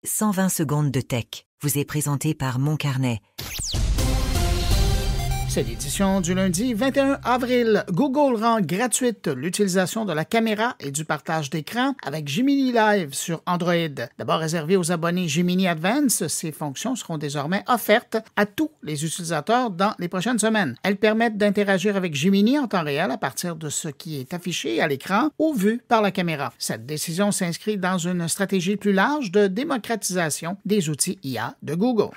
120 secondes de tech vous est présenté par Mon Carnet. C'est l'édition du lundi 21 avril. Google rend gratuite l'utilisation de la caméra et du partage d'écran avec Gemini Live sur Android. D'abord réservé aux abonnés Gemini Advance, ces fonctions seront désormais offertes à tous les utilisateurs dans les prochaines semaines. Elles permettent d'interagir avec Gemini en temps réel à partir de ce qui est affiché à l'écran ou vu par la caméra. Cette décision s'inscrit dans une stratégie plus large de démocratisation des outils IA de Google.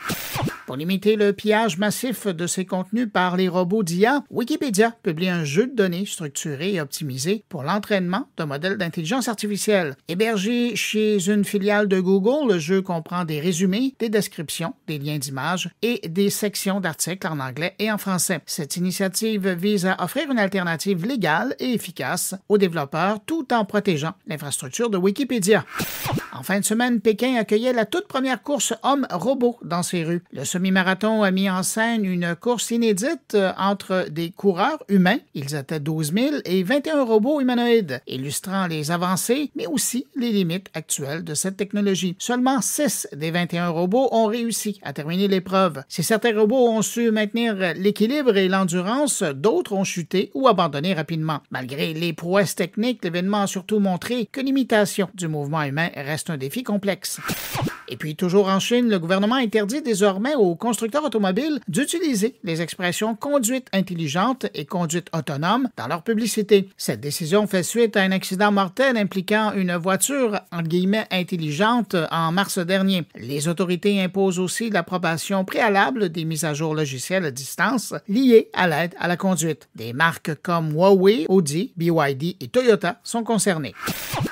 Pour limiter le pillage massif de ses contenus par les robots d'IA, Wikipédia publie un jeu de données structuré et optimisé pour l'entraînement de modèles d'intelligence artificielle. Hébergé chez une filiale de Google, le jeu comprend des résumés, des descriptions, des liens d'images et des sections d'articles en anglais et en français. Cette initiative vise à offrir une alternative légale et efficace aux développeurs tout en protégeant l'infrastructure de Wikipédia. En fin de semaine, Pékin accueillait la toute première course homme-robot dans ses rues. Le semi-marathon a mis en scène une course inédite entre des coureurs humains, ils étaient 12 000, et 21 robots humanoïdes, illustrant les avancées, mais aussi les limites actuelles de cette technologie. Seulement 6 des 21 robots ont réussi à terminer l'épreuve. Si certains robots ont su maintenir l'équilibre et l'endurance, d'autres ont chuté ou abandonné rapidement. Malgré les prouesses techniques, l'événement a surtout montré que l'imitation du mouvement humain reste un défi complexe. Et puis, toujours en Chine, le gouvernement interdit désormais aux constructeurs automobiles d'utiliser les expressions conduite intelligente et conduite autonome dans leur publicité. Cette décision fait suite à un accident mortel impliquant une voiture, entre guillemets, intelligente en mars dernier. Les autorités imposent aussi l'approbation préalable des mises à jour logicielles à distance liées à l'aide à la conduite. Des marques comme Huawei, Audi, BYD et Toyota sont concernées.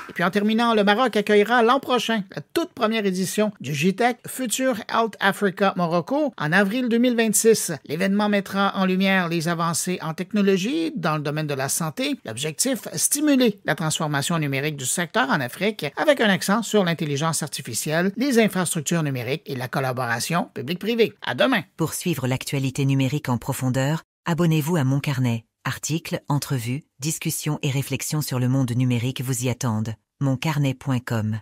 Et puis en terminant, le Maroc accueillera l'an prochain la toute première édition du GITEC Future Health Africa Morocco en avril 2026. L'événement mettra en lumière les avancées en technologie dans le domaine de la santé. L'objectif, stimuler la transformation numérique du secteur en Afrique avec un accent sur l'intelligence artificielle, les infrastructures numériques et la collaboration publique-privée. À demain! Pour suivre l'actualité numérique en profondeur, abonnez-vous à Mon Carnet. Articles, entrevues, discussions et réflexions sur le monde numérique vous y attendent. Moncarnet.com